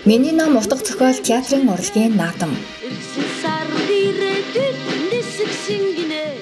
Миний ном утга зохиол театрын урлагийн наадам.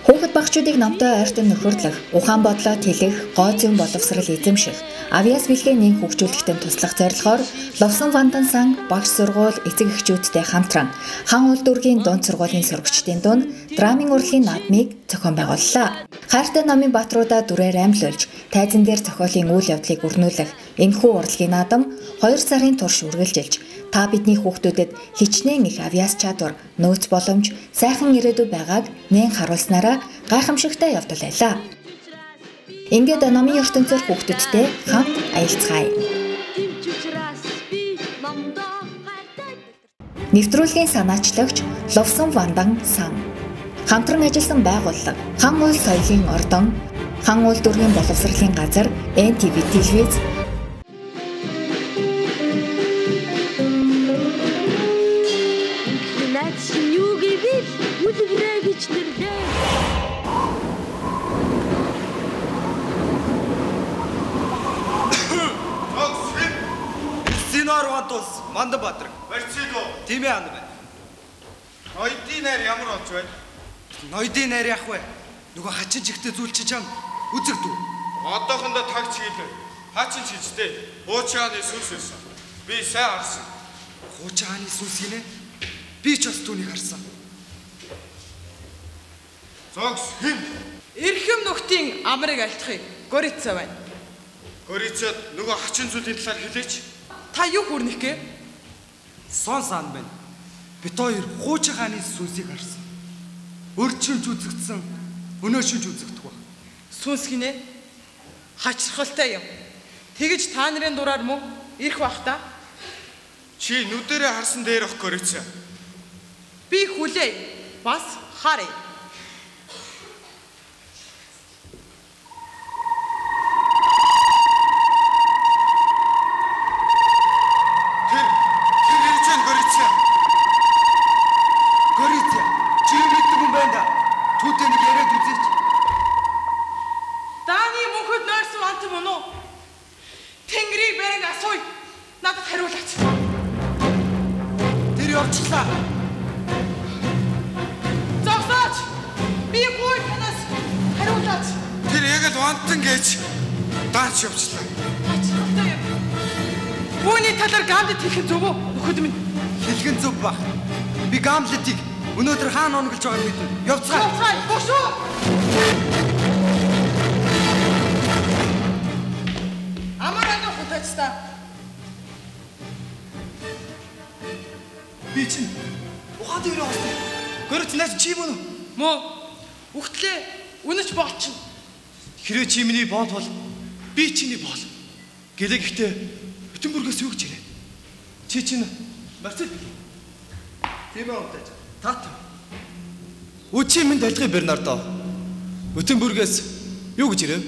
Хүүхэд багчуудыг номтой ойртон нөхөрлөх, ухаан бодлоо тэлэх, гоо зүйн боловсрал эзэмших, авьяас бэлгээ нээн хөгжүүлэхтэй туслах зорилгоор Ловсон Вандан сан багш сургууль эцэг эхчүүдтэй хамтран хан улдүргийн дунд сургуулийн сурагчдын дунд драмын урлагийн наадмыг зохион байгууллаа. Хайртай номын баатруудаа дүрээр амьлуулж, тайзан дээр зохиолын үйл явдлыг өрнүүлэх энэхүү урлагийн наадам 2 сарын турш үргэлжилж, та бидний хүүхдүүдэд хичнээн их авьяас чадвар, нөөц боломж, сайхан ирээдүй байгааг нээн харуулснараа гайхамшигтай явдал байлаа. Ингээд номын ертөнцөөр хүүхдүүдтэй хамт аялцгаая. Нэвтрүүлгийн санаачлагч Ловсон Вандан сан. Хамтран ажилласан байгууллага Хан уул соёлын ордон, Хан улдүргийн боловсролын газар, NTV телевиз, Манда Баатар. Барьцыг уу? Тийм ээ ана байна. Ноёдын найр ямар болж байна? Ноёдын найр яах вэ? Нөгөө хачин жигтэй зүйлчиж чам үзэгдүү. Одоохондоо тагч хийлээ. Хачин чижтэй. Хуучааны сүнс байсан. Би сайн харсан. Хуучааны сүнс гинэ? Би ч бас түүнийг харсан. Зогс хэм. Эрхэм нөхдийн амрыг альтхыг Горица байна. Горицад нөгөө хачин зүйлийн талаар хэлээч. Та юу хүрнэх гээ? Сон сан байна. Бид хоёр хуучааны сүнсийг харсан. Өрчөж үзэгдсэн, өнөөшөж үзэгдэх ба. Сүнс гинэ? Хачирхалтай юм. Тэгэж та нарын дураар мөн ирэх бах та. Чи нүдэрээ харсан дээр ах Горица. Би хүлээ. Бас харъя. Үүний талаар Гамлет хэлэх зөв үү? Нөхөд минь хэлхэн зөв баг. Би Гамлетийг өнөөдөр хаана онголж байгааг мэднэ. Явцгаая. Явцгаая. Бошоо. Амараа хутаачтай. Би чинь ухаад ирээ оос. Гөрөц наач чи юм уу? Мөө. Үхтлээ үнэж болчихно. Хэрвээ чи миний боол бол би чиний боол. Гэлэг ихтэй бүтэн бүргээс юу гэж ирээ. Чи чинь Марцел бий. Тийм ээ удаж. Тат. Үчи минь дэлгэй Бернардо. Бүтэн бүргээс юу гэж ирээ?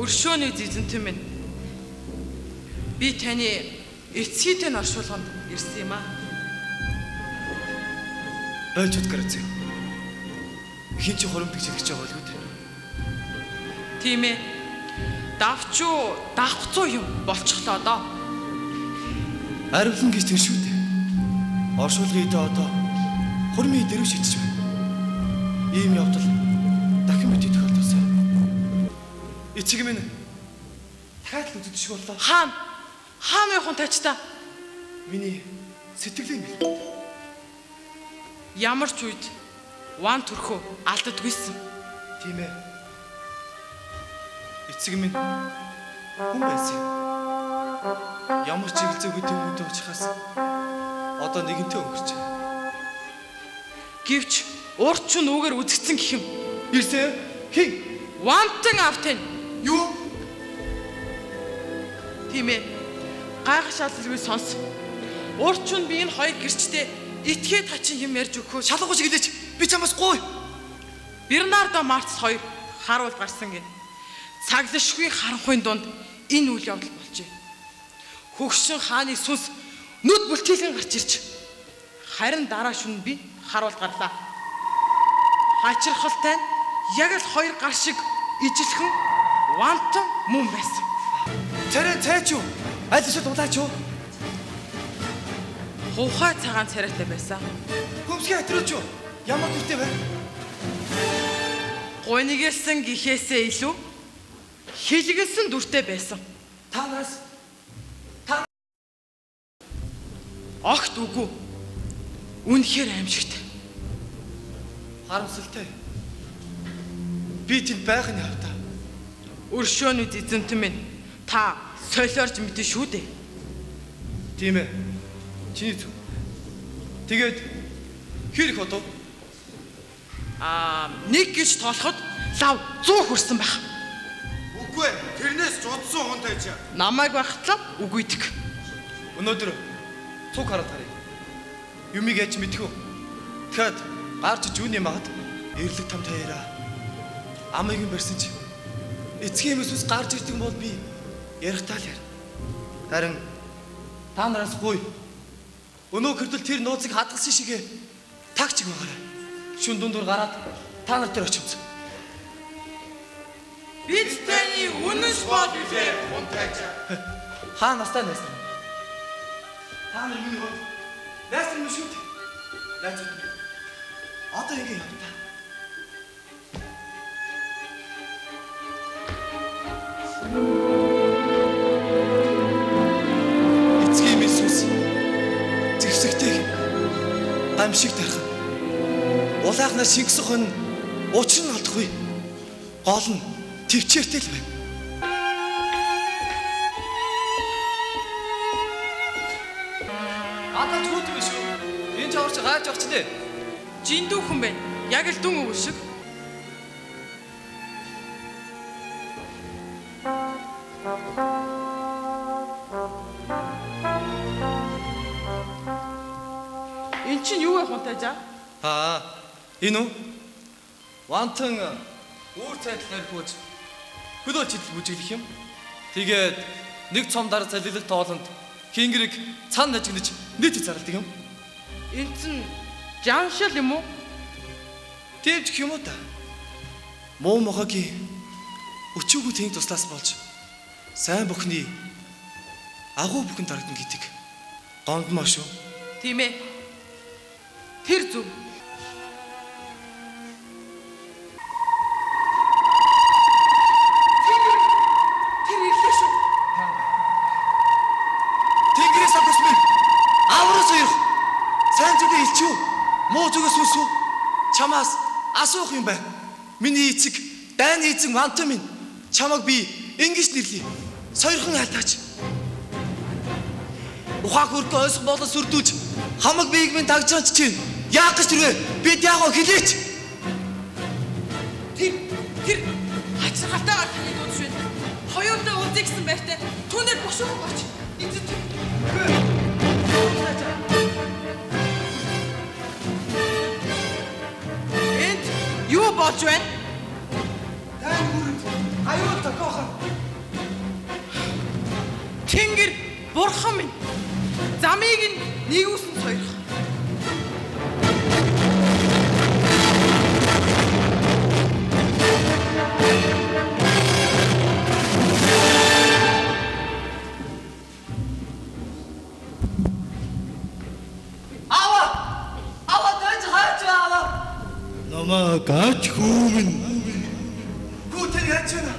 Өршөөний зэзэнтэн минь. Би таны эцгийтэй оршуулганд ирсэн юм аа. Байж утгаарай. Хин чи хоромтгч хэлж байгаа болов үү? Тийм ээ. Давчуу давхцуу юм болчихлоо доо. Аривлан гэж тэр шүү дээ. Оршуулгын идэ одоо хурмын дэрв шидэж байна. Ийм явдал дахин бидний тохиолдсон. Эцэг минь дахиад л үзэж шиг боллоо. Хаан явахын тачтаа. Миний сэтгэлийн бэл. Ямар ч үед Ван төрхөө алддаггүйсэн. Тийм ээ. Эцэг минь хүн байсан юм. Ямар ч чиглэлцээгүй төвөндөө очихаас одоо нэгэнтээ өнгөрч. Гэвч урд ч нүгээр үзэгдсэн гэх юм. Ирсэн хин Вантан автэн. Юу? Тийм ээ. Гайхах шалгалгүй сонс. Урд ч би энэ хоёр гэрчтэй итгээд хачин юм ярьж өгөхөө шалгууч гэлээч. Би чамаас гуй. Бернардо Марц 2 харуул гарсан гин. Цаглашгүй харанхуйн дунд энэ үйл явдал болжээ. Хөгшин хааны сүнс нүд бүлтийлэн гарч ирж харин дараа шөнө би харуул гарлаа. Хачирхалтай нь яг л хоёр гар шиг ижилхэн Вантан мөн байсан. царай цайч юу? Аль эсвэл дулаач юу? Хувхай цагаан царайтай байсан. Хөмсгийн хатрууч юу? Ямар дүртэй вэ? Гуйнигэлсэн гихээсээ илүү хилгэлсэн дүртэй байсан. Та нараас Огт үгүй. Үнэхээр аимшигтай. харамсалтай. Би тэнд байх нь явтаа. Өршөөнүүд эзэмтэн минь та солиорж мэдэн шүү дээ. Тийм ээ. Чиний зүг. Тэгээд хэр их одоо? Нэг гэж тоолоход лав 100 хүрсэн байх. Үгүй ээ. Тэрнээс жудсан хүн тайж. Намайг багтлаа үгүйдэг. Өнөөдөр цуг хараад харъя. Юмыг яаж мэдэх вэ? Тэгэхэд гарч жүүний магад эрлэг там таяараа. Амыг нь барьсан чи. Эцгийн юмс гарч ирдэг бол би ярихтаа л яар. Харин та нараас гуй. Өнөө хэрдэл тэр нууцыг хадгалсан шигэ тагчиг байгаарай. Шүн дундуур гараад та нар дээр очивц. Бид таны үнэнш бол билээ хүн тайж. Хаа настай найсан? Та нар миний хувьд найсан юм шүү дээ. Найз үү? Одоо ингэ явтаа. Эцгийн Иесус зэвсэгтэй гамшиг тарих. Улаахнаар шингэсэх хүн учир нь олдохгүй. Гол нь төвчээртэй л байна. Одоо ч үгүй шүү. Энэ ч орч гайж огч дээ. Жиндүү хүн байна. Яг л дүн өгөл шиг. Эн чинь юу вэ хунтайжаа? Энэ үү? Вантан үүр цайдлаар хөөж хөлөө чидэл бүжиглэх юм. Тэгээд нэг цом дараа цалилах тоолонд хингэрэг цан нажигнаж нийт зарладаг юм. Эн чинь жаншил юм уу? Тэвч юм уу та? Муу мохогийн өчүүгүй тэнг туслаас болж сайн бүхний агуу бүхэн дарагдан гэдэг гондмоо шүү. Тийм ээ. Тэр зүг. Тэр ирлээ шүү. Тэнгэрээс агус минь авраас ирэх. Сайн зүгээ илчүү. Муу зүгээс үсв. Чамаас асуух юм байна. Миний эцэг дайны эзэн Вантан минь чамайг би ингэж нэрлэе. Сойрхон хайлтаач. Ухааг хүртэл ойсох болон сүрдүүлж хамаг биеиг минь тагжаач чинь. Яах гэж тэрвэ? Бид яагаа хэлээч. Тэр хачиргалтайгаар таны дуудаж байна. Хоёулаа уулзъя гэсэн байртай түүнээр бошоо гоч. Эцэг. Энд юу болж байна? Тань хүрд аюул тохиохон. Тэнгэр бурхан минь замыг нь нэгүүлсэн сойрох. Гач хүүмэн Гүтэн яаж байна?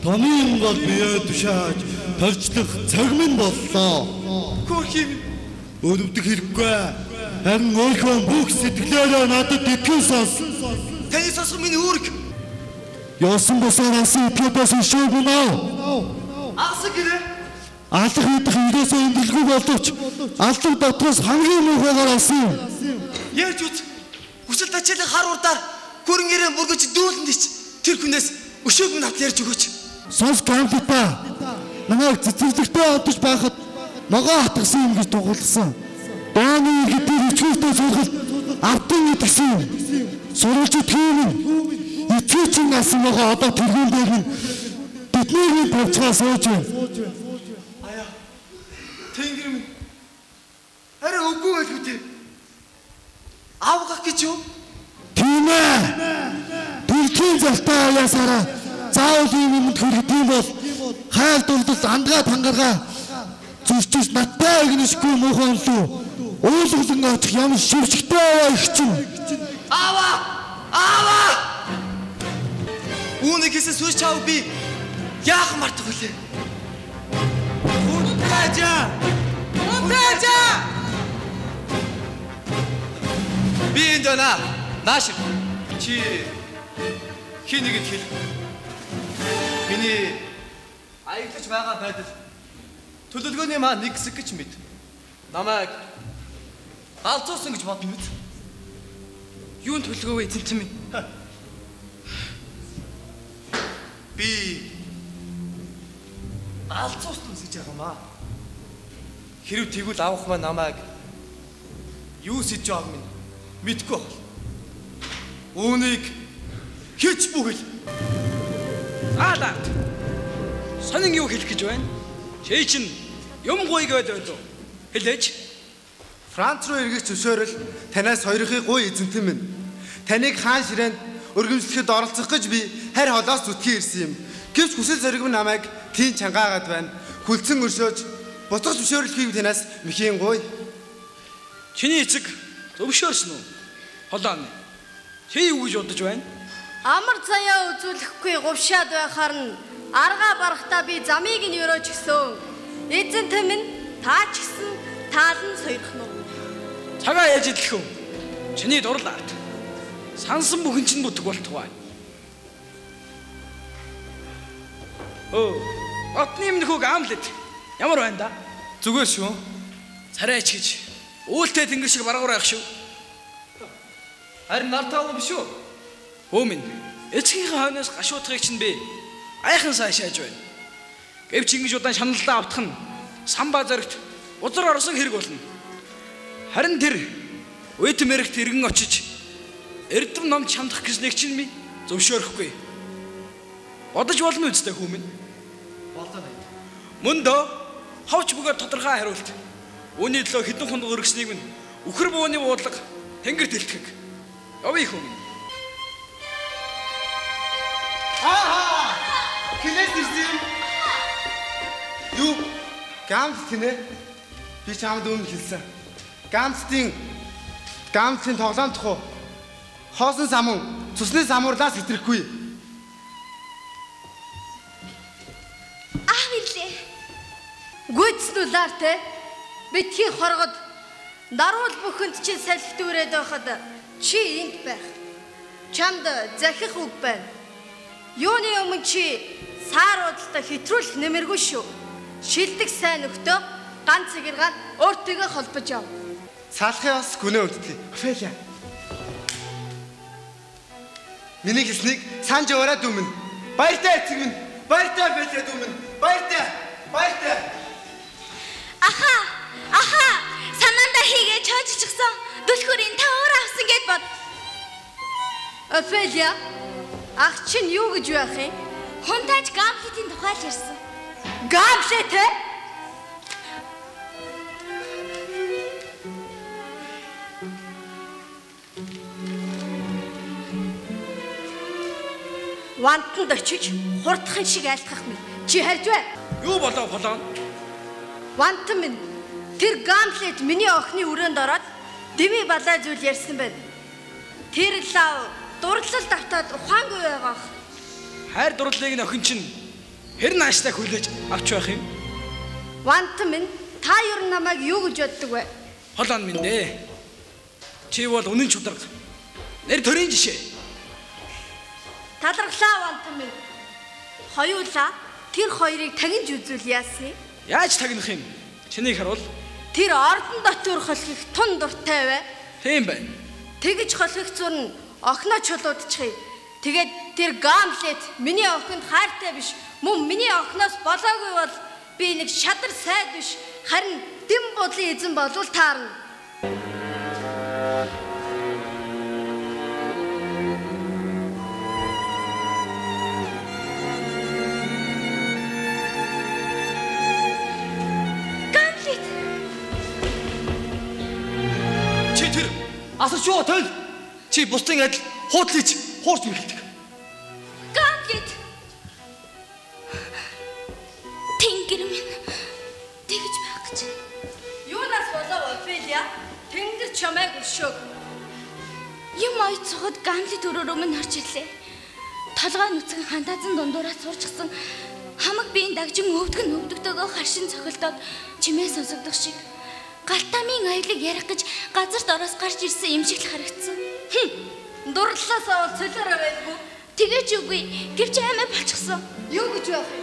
томын гол бие тушааж тарчлах цаг минь боллоо. Хөрхим Өвдөх хэрэггүй. Харин өөрхөн бүх сэтгэлээрээ надад итгэн сонс. таны сонсох миний үүрэг. Яасан босоо асан итгэдээс шүүг нөө. Агсаг гэрээ. Алах идэх ирээсээ имдэлгүй боловч алдаг дотроос хамгийн муугаар асан. Ярьж үз. Хүсэл тачаалын хар урдаар гүрэн гэрээ бүргэж дүүлэн дич. Тэр хүнээс өшөөг нь авт ярьж өгөөч. Сонс кампита. Намайг цэцэрлэгтээ одож байхад ногоо хатгсан юм гэж дугуулсан. Дааны гэдэг ичгүүртэй сургал автан идэгсэн. Сурвалж тийм юм. Ичгүүрийн насан ногоо одоо тэргүүн дээр нь бидний тавцгаа сууж байна. Аяа. Тэнгэр минь. Арай үгүй байлгүй те. Авгах гэж юу? Тийм ээ. Тэрхийн залтаа аяасаараа заавал юм хүрэдэм бол хаал дурлал андгаа тангаргаа зүрчж наттай игнэшгүй муухан лүү уулгалан очих ямар шивчгтэй аваа их чинь. Аава! Үүнийг хийсэн сүнс чав би яах мартах вүлээ? Унтаажа! Би энд байна. Нааш. Чи хинийгэд хэл. Миний аялж байгаа байдал төлөвлөгөөний маань нэг хэсэг гэж мэд. Намайг алцуулсан гэж бодно мэд. Юунд төлөвлөгөө эзэнтэн минь? Би алцуулсан гэж яамаа. Хэрв тэгвэл авах маань намайг юу сэж байгааг минь мэдгүй байна. Үүнийг хийж бүхэл. Аалаа. Сонин юу хэлэх гэж байна? Чи чинь юм гуйг байлоо. Хэлээч. Франц руу эргэж зөвшөөрөл танаас хоёрын гуй эзэнтэн минь. Таныг хаан ширээнд өргөмжлөхөд оролцох гэж би харь холоос зүтгий ирсэн юм. Гэвч хүсэл зориг минь намайг тийм чангаагаад байна. Хүлцэн өршөөж буцаж зөвшөөрлөхийг танаас мэхийн гуй. Чиний эцэг зөвшөөрсөн үү? Холоон. Чи юу гэж бодож байна? Амар заяа үзүүлэхгүй говшаад байхаар нь аргаа барахтаа би замыг нь өрөөж гисэн. Эзэнтэн минь таа ч гэсэн таалан сойрох нь. Цагаа яаж идэх вэ? Чиний дурал арт. Сансан бүхэн чинь бүтг болтугай. Отны өмнөхөг Амлет. Ямар байна да? Зүгээр шүү. Царайч гэж үүлтэй тэнгэр шиг баргуур байх шүү. Харин нартаа биш үү? Хөөмин. Эцгийнхээ хойноос гашуудахыг чинь би айхан сайшааж байна. Гэвч ингэж удаан шаналлаа автах нь самбаа зоригт узар орсон хэрэг болно. Харин тэр үйт мэрэгт иргэн очиж эрдэм номд шамдах гэснийг чинь би зөвшөөрөхгүй. Бодож болно үстэй хөөмин. Болоо. Мөн дөө ховч бүгээр тодорхой хариулт. Үүний төлөө хэдэн хоног өргөснийг минь үхэр бууны буудлага тэнгэр тэлтгэг. Явъя хөөмин. Хилээс ирсэн. Юу? Ганц гинэ. Би чамд өмнө хэлсэн. Ганцтын тоглоом тохоо. Хоосон самун, цусны самуурлаас хэтрэхгүй. Ирлээ. Гүйцнүүлээр те битгий хоргод даруул бүхэнд чи салхитүүрээд байхад чи энд байх. Чамд захих үг байна. Юуны өмнө чи сааруудтай хэтрүүлэх нэмэргүй шүү. Шилдэг сайн нөхдөө ганц цэгэргаан өөртөө холбож яв. Салахын бас гүнээ өгдөг. Офелия. Миний хэлснийг санаж өрөөд өмнө. Баяртай эцэг минь. Баяртай Офелия өмнө. Баяртай. Аха. Санаанда хийгээ чойжчихсан. Түлхүүрийн тавар авсан гэд бод. Офелия. Ах чинь юу гэж байх юм? Хунтаж Гамлетийн тухай л ярьсан. Гамлет ээ? Вантанд очиж хурдхан шиг айлтгах минь. Чи харж байна? Юу болоо холоон? Вантан минь тэр Гамлет миний охины өрөөнд ороод дэми балай зүйл ярьсан байна. Тэр лав дурлал давтаад ухаангүй байгаа. Хайр дурлалыг нь охин чинь хэр нааштай хүлээж авч байх юм? Вантан минь та юу намайг юу гэж боддог вэ? Холоон минь дээ. Чи бол үнэн чударга. Нэр төрийн жишээ. Талархлаа Вантан минь. Хоёулаа тэр хоёрыг тагинж үзүүл яасан юм? Яаж тагнах юм? Чинийг харуул. Тэр ордон дотор холхих тун дуртай бай. Тийм байна. Тэгж холхих зур нь охиноо чулуудчихъя. Тэгээд тэр Гамлет миний охинд хайртай биш. Мөн миний охиноос болоогүй бол би нэг шадар сайд биш. Харин дэм бодлын эзэн болвол таарна. Асар шүү төл. Чи бусдын адил хуудлыг хуурч мэлдэг. Гамлет. яа? Тэнгэр чамайг өршөөг. Юм ойцоход Гамлет өрөөрөө минь орж ирлээ. Толгой нүцгэн хантаазан дундуураас сурчсан хамаг биеийн дагжин өвдөгтэйгөө харшин цохилдоод чимээ сонсогдох шиг галтамын аялыг ярих гэж газарт ороос гарч ирсэн юм шиг л харагдсан. Дурлалаасаа бол цөлөөрөө байлгүй. Тэгэж үгүй. Гэвч аймаа болчихсон. Юу гэж байх вэ?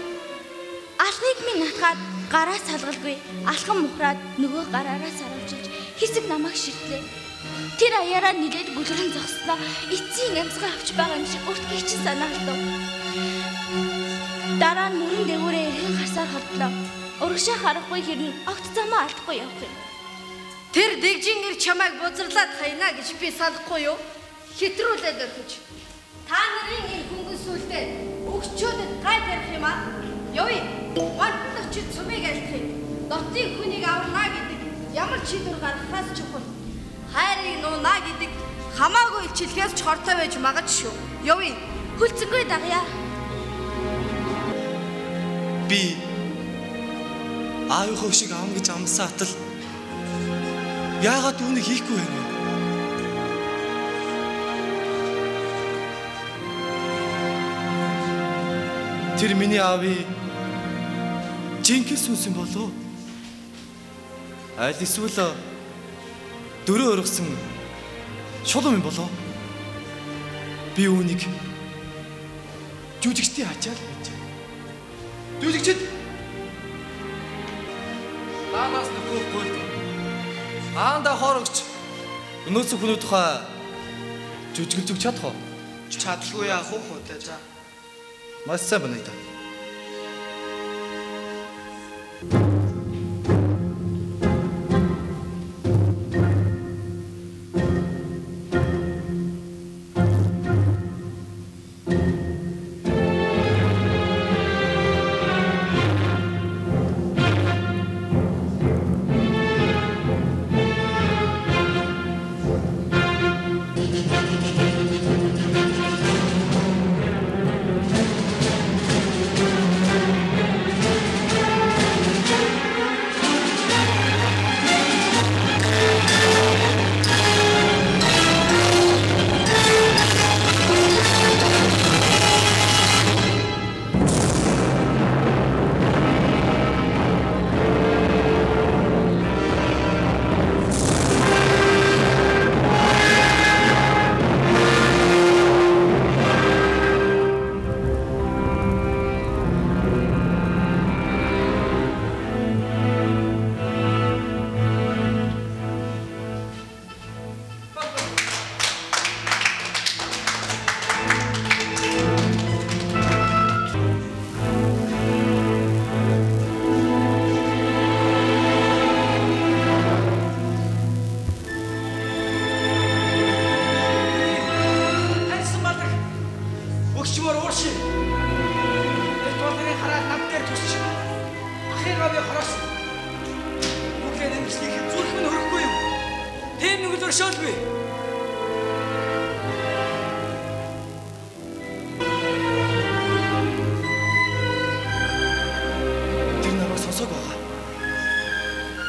Алгыг минь натгаад гараа салгалгүй. Алхан мухраад нөгөө гараараа саравчилж хэсэг намайг ширтлээ. Тэр аяараа нилээд гүлрэн зогсноо эцсийн амьсгаа авч байгаа юм шиг өртгий чинь санаалдав. Дараа нь мөрөн дээгүүрээ эргэн гарсаар хордлоо. Урагшаа харахгүй хэрнээ огт замаа алдахгүй явах юм. Тэр дэгжин гэр чамайг бузарлаад хайна гэж би санахгүй юу? Хитрүүлээд өрхөж. Та нарын энэ хөнгөн сүлдээ өгчөөдөд гай барих юм аа. Ёй, модд очиж цумыг альтхий. Дотын хүнийг аварна гэдэг ямар чийдвэр гаргахаас чухал. Хайрыг нуунаа гэдэг хамаагүй илчилгээс ч хортой байж магад шүү. Ёй, хөлцөнгөө дагъя. Би аавынхоо шиг аам гэж амласан атал яагаад үүнийг хийхгүй байна вэ? Тэр миний аавын жинхэнэ сүнс юм болов уу? Аль эсвэл дөрөө өргөсөн шулуун юм болов уу? Би үүнийг жүжигчдийн ачаал гэж. Жүжигчд Ланаас нөхөхгүй. Аанда хорогч өнөөсөн хүний тухай жүжиглж өгч чадах уу? Чадлагүй яах вэ хөөе за. Маш сайн байна да.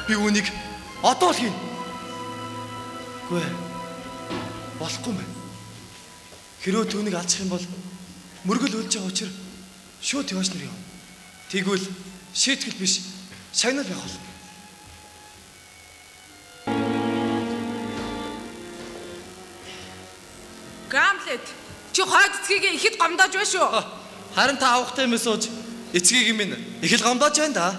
Би үүнийг одоо л хийнэ. Гүй. Болохгүй мэн. Хэрвээ түүнийг алчих юм бол мөргөл үлж байгаа учраас шууд яваач нар яв. Тэгвэл шийтгэл биш, шагнал байх бол. Гамлет, чи хойд эцгийг ихэд гомдоож байна шүү. Харин та авахтай юм сууж эцгийг минь их л гомдоож байна да.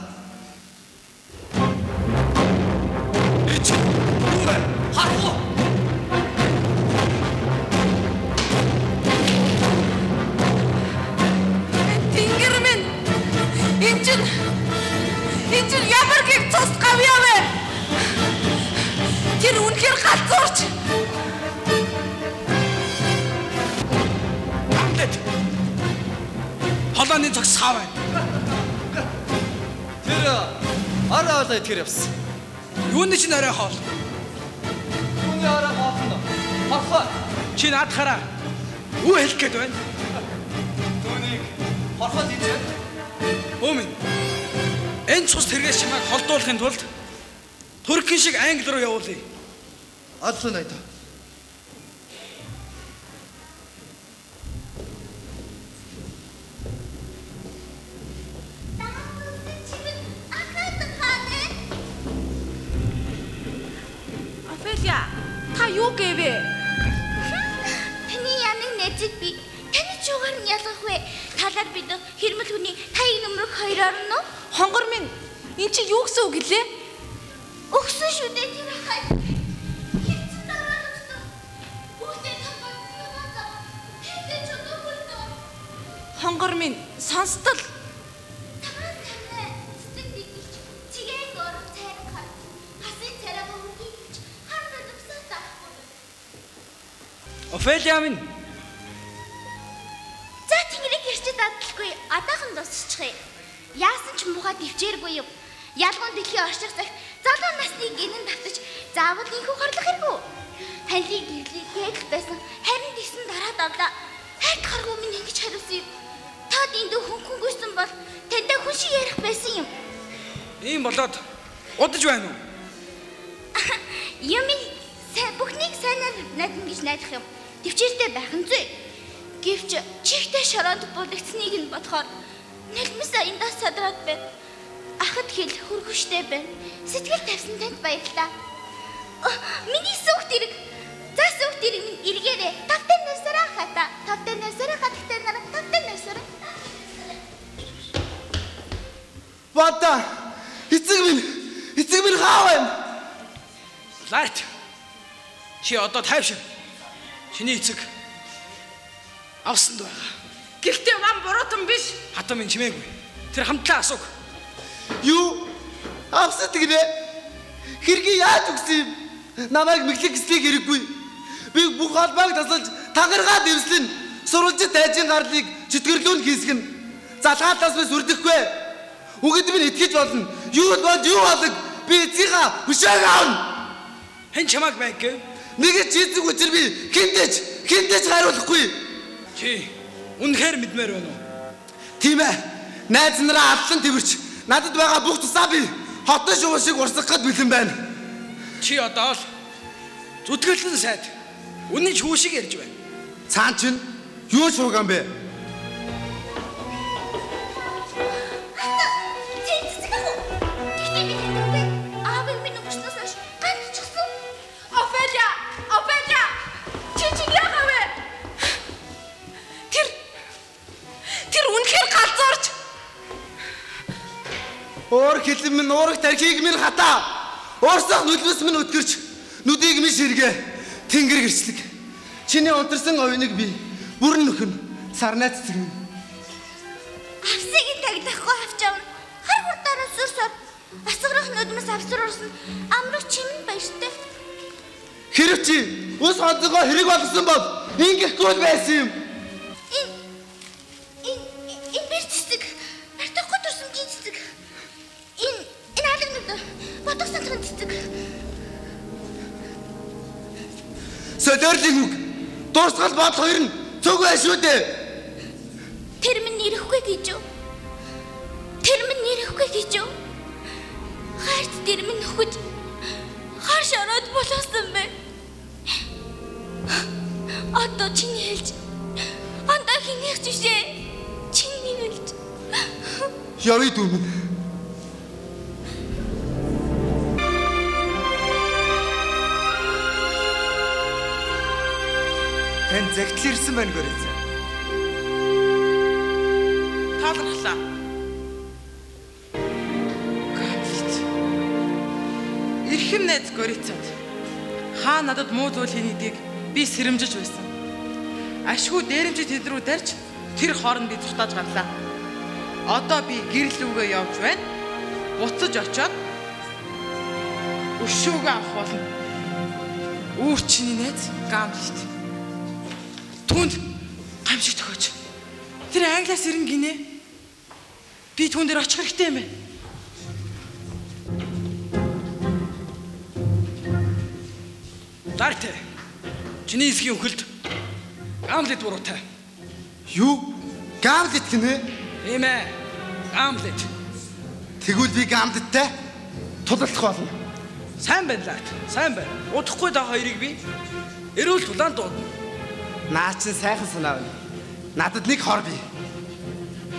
Харуу. Тэнгэр минь. Энэ чинь ямар гих цус гавьяа вэ? Тэр үнэхээр галзуурч. Гамлет. Холооны цогц хаа байна. Тэр араа тэр явсан. Юуны чинь арай хоол. Яра хоолно. Хохоо. Чи наад хараа. Юу хэлэх гээд байна? Түүнийг хорхоо дийж. Өөмэн. Энэ цус тэргээ чимээг холдуулахын тулд Туркийн шиг англи руу явуулъя. Аллаа найда. Офелия, та юу гэвэ? Таны яныг нэзэг би таны чугаар нь ялгах вэ? Талаар бид хэрмэл хүний таяг нөмрөх хоёроор нь Хонгор минь эн чи юу гэсэн үг гэлээ? өгсөн шүү дээ тэр хай. Хэцүү дараа өгсөн. Бүгдээ тавцсан. Хэцүү ч өгөхгүй. Хонгор минь сонстол. Офелия минь. За тэнгэрийг ярьчид адлахгүй одоохон дуусчихъя. Яасан ч муухай төвчээргүй юм. Ялгуун дэлхийн орчих цагт залуу насны гинэн давтаж заавал инхүү хорлох хэрэггүй. Танилыг гэрлээд байсан харин тийсэн дараад авлаа. Хайр харгүй минь ингэж хариулсан юм. Та дэндүү хөнгөнгүйсэн бол тантай хүн шиг ярих байсан юм. Ийм болоод удаж байна уу? Юм бүхнийг сайнаар найдна гэж найдах юм. Төвчээртэй байх нь зүй. Гэвч чихтэй шороонд булагдсныг нь бодохоор нулимс аяндаа садраад байна. Ахад хэл хөргөштэй байна. Сэтгэл тавьсан танд баярлалаа. Миний сүхт ирэг. За сүхт ирэг минь эргээрээ. Тавтай нэрсараа хата. Тавтай нэрсараа хаттай нараа. Тавтай нэрсараа. Бата. Эцэг минь хаа байна? Лайт. Чи одоо тайвшир. Чиний эцэг авсан даа. Гэхдээ мам буруутан биш. Хатаа минь чимээгүй. Тэр хамтлаа асууг. Юу? Авсад гинэ. Хэргийг яаж өгсөн юм? Намайг мэглэг гэслийг хэрэггүй. Би бүх холбоог тасалж тагаргаад ивслэн сурвалжит дайжин гарлыг чөтгөрлөөнд хийсгэн. Залгаалтаас би сүрдэхгүй. Үгэд минь итгэж болно. Юу болж юу болог? Би эцгийнхаа хөшөөг аавна. Хэн чамайг байг гэв? Нэг ч эцэг үчир би хинтэж хариулахгүй. Чи үнэхээр мэдмээр байна уу? Тийм ээ. Найз нараа аллан тэрч надад байгаа бүх тусаа би хотон шугал шиг урсгах гээд бэлэн байна. Чи одоо л зүтгэлэн сайд үнэн ч хүү шиг ярьж байна. Цаан чин юу шууган бэ? Оор хэлэн минь уурах тархийг минь хатаа. Уурсах нүлбэс минь өткөрч нүдийг минь ширгээ. Тэнгэр гэрчлэг. Чиний унтарсан овиныг би бүрэн нөхөн сарнаа цэцгэн. Авсыг тагдахгүй авч авна. Хар хурдаараа сүрсөд асгарах нүдмэс авсруулсан амрах чимэн баяртай. Хэрэг чи ус хонцгоо хэрэг болгосон бол ингэхгүй байсан юм. Энэ бэр цэцэг. Артахгүй турсан цэцэг. Энэ алгнууд бодох сандрын цэцэг. Сөдөрлөг үг. Дуусгал бод хоёр нь цог байх шүү дээ. Тэр минь нэрэхгүй гэж юу? Тэр минь нэрэхгүй гэж юу? Хайрт тэр минь нөхөж хар шороод болоосон бэ. Одоо чиний хэлж андаа хинэх жишээ. Чиний хэлж. Явъя дүүмэн. Тэн зэгтэл ирсэн байна гөрөөцөө. Тааларлаа. Ирхэм найз гөрөөцөд хаа надад муу зүйл хийнийг би сэрэмжиж байсан. Ашгүй дээрэмжид тэд рүү дарж тэр хооронд би зуртааж гарлаа. Одоо би гэрэл рүүгээ явж байна. Буцаж очоод өшөөгөө авах болно. Үүр чиний найз Гамлет. Түнд гамшиг төхөөч. Тэр англиас ирнэ гинэ. Би түн дээр очих хэрэгтэй юм байна. Дарт. Чиний эсгийн өхөлд Гамлет буруутай. Юу? Гамлет гинэ? Тийм ээ. Гамлет. Тэгвэл би Гамлеттай тулалдах болно. Сайн байна лаа. Сайн байна. Удахгүй та хоёрыг би эрүүл тулаан дуудана. Наа чин сайхан санаа байна. Надад нэг хор бий.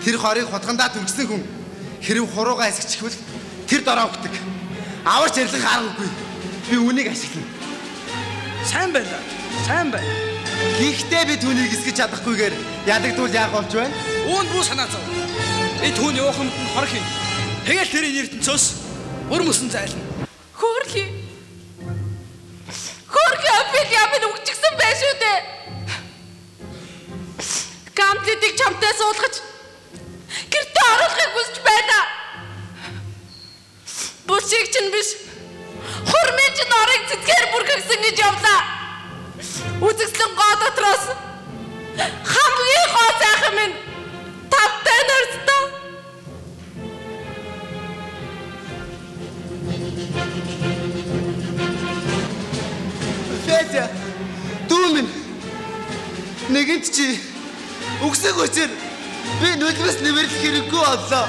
Тэр хорыг хутгандаа дүргсэн хүн хэрв хуруугаа эсгчихвэл тэр дороо өгдөг. Аварч ярьлах аргагүй. Би үнийг ашиглана. Сайн байна. Сайн байна. Гэхдээ би түүнийг эсгэж чадахгүйгээр ядагдвал яах болж байна? Үүнд бүү санаа зов. Би түүний уухамд нь хор хин. Тэгэл тэрийн ертөнцөөс өр мөсөн зайлна. Хөөрхи. Хөөрхи апил ямын үгчгсэн байх шүү дээ. Гамтлыг чамтай суулгаж гэртээ оруулахыг хүсч байна. Бүсийг чинь биш. Хурмын чинь орыг цэцгээр бүрхэгсэн гэж явлаа. Үзэгслэн гоо дотроос хамгийн гоо сайхан минь тавтай нэрстэй. Фэзя, дүүмэн нэгэнт чи үгсэг өчөр би нүлмэс нэмэрлэх хэрэггүй боллоо.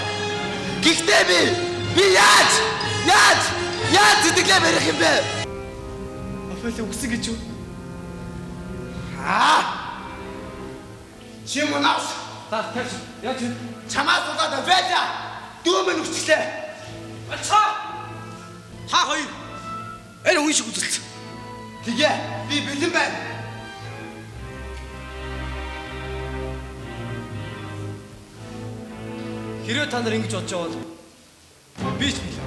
Гэхдээ би яаж зэтгэлээ барих юм бэ? Афэл үгсэг гэж юу? Чи манаас таарч яаж чамаас удаад Фэзя дүүмэн үгчлээ. Ачаа. Та хоёр энэ хүн шиг үзэлцэн. Тэгээ би бэлэн байна. Хэрвээ та нар ингэж бодож байгаа бол би ч бэлэн.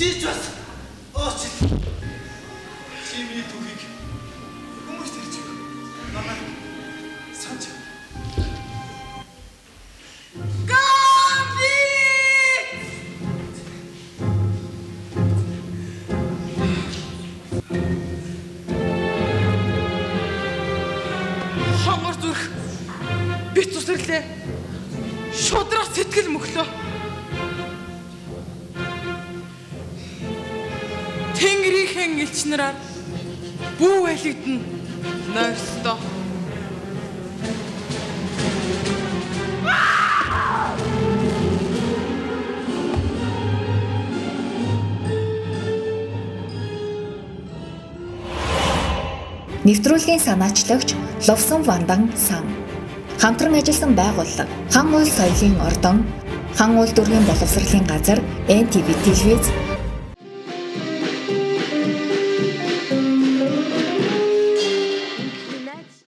Чич бас очил. Чимний түүхийг хүмүүс тэрч намайг санаж. Габи! Хонгор зүрх бит цусрлээ. Шудрах сэтгэл мөглөө. Тэнгэрийн элчнэрээр бүү байлигдана нойрстой. Нэвтрүүлгийн санаачлагч Ловсон Вандан сан. Хамтран ажилласан байгууллага Хан уул соёлын ордон, Хан уул дүүргийн боловсролын газар, NTV телевиз